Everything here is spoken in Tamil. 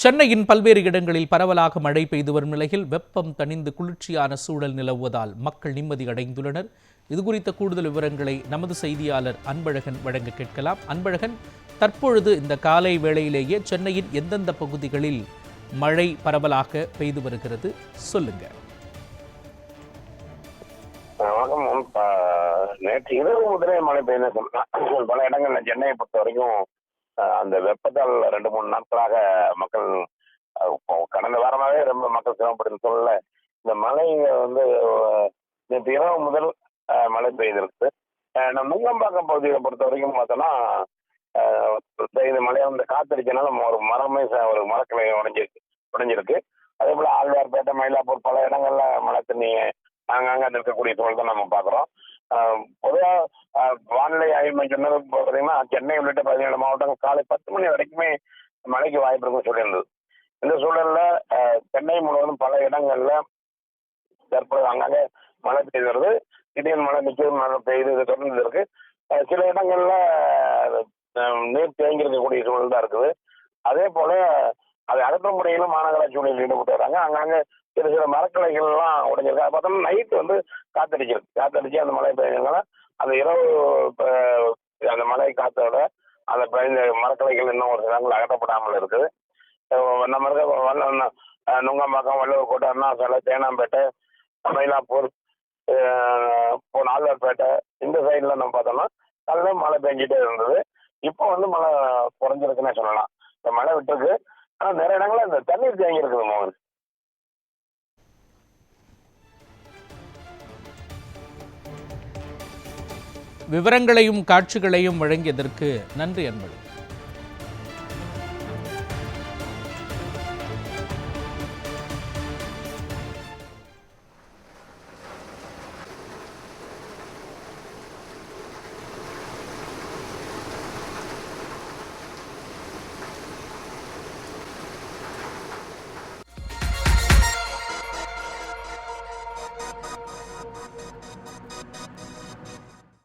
சென்னையின் பல்வேறு இடங்களில் பரவலாக மழை பெய்து வரும் நிலையில் வெப்பம் தணிந்து குளிர்ச்சியான சூழல் நிலவுவதால் மக்கள் நிம்மதி அடைந்துள்ளனர். இதுகுறித்த கூடுதல் விவரங்களை நமது செய்தியாளர் அன்பழகன் வழங்க கேட்கலாம். அன்பழகன், தற்பொழுது இந்த காலை வேளையிலேயே சென்னையின் எந்தெந்த பகுதிகளில் மழை பரவலாக பெய்து வருகிறது, சொல்லுங்க. நேற்று இரவு முதலே மழை பெய்யுது சொல்லலாம். பல இடங்கள்ல சென்னையை பொறுத்த வரைக்கும் அந்த வெப்பத்தால் 2-3 நாட்களாக மக்கள் கடந்த வாரமாகவே ரொம்ப மக்கள் சிரமப்படும் சூழல்ல இந்த மழை நேற்று இரவு முதல் மழை பெய்திருக்கு. நம்ம நுங்கம்பாக்கம் பகுதியை பொறுத்த வரைக்கும் பார்த்தோன்னா இந்த மழையை காத்தடிச்சனால ஒரு ஒரு மரக்கிளை உடைஞ்சிருக்கு. அதே போல ஆழ்வார்பேட்டை, மயிலாப்பூர் பல இடங்கள்ல மழை தண்ணி அங்கங்க இருக்கக்கூடிய சூழல் தான் நம்ம பார்க்குறோம். பொதுவாக வானிலை ஆய்வு மையம் சொன்னது பார்த்தீங்கன்னா சென்னை உள்ளிட்ட 17 மாவட்டங்கள் காலை 10 மணி வரைக்குமே மழைக்கு வாய்ப்பு இருக்குன்னு சொல்லியிருந்தது. இந்த சூழல்ல சென்னை முழுவதும் பல இடங்கள்ல தற்போது அங்கங்கே மழை பெய்து வருது. திடீர்னு மழை நிற்கும், மழை பெய்து தொடர்ந்து இருக்கு. சில இடங்கள்ல நீர் தேங்கி இருக்கக்கூடிய சூழல் தான் இருக்குது. அதே போல அதை அகற்றும் முறையிலும் மாநகராட்சி ஊழியர்கள் ஈடுபட்டு வராங்க. அங்கங்க சில மரக்கிளைகள்லாம் உடைஞ்சிருக்கு. அது பார்த்தோம்னா நைட்டு காத்தடிச்சு அந்த மழை பெய்யறதுனால அந்த இரவு அந்த மழை காத்தோட அந்த பெய்த மரக்கிளைகள் இன்னும் ஒரு சில இடங்கள் அகற்றப்படாமல் இருக்குது. நம்ம இருக்க நுங்கம்பாக்கம், வள்ளுவர் கோட்டை, அண்ணாசாலை, தேனாம்பேட்டை, மயிலாப்பூர், ஆழ்வார்பேட்டை இந்த சைட்ல நம்ம பார்த்தோம்னா நல்ல மழை பெஞ்சிட்டே இருந்தது. இப்போ மழை குறைஞ்சிருக்குன்னே சொல்லலாம். இந்த மழை விட்டுருக்கு. ஆனால் நிறைய இடங்கள்ல இந்த தண்ணீர் தேங்கி இருக்குது மோகன். விவரங்களையும் காட்சிகளையும் வழங்கியதற்கு நன்றி அன்பழகன்.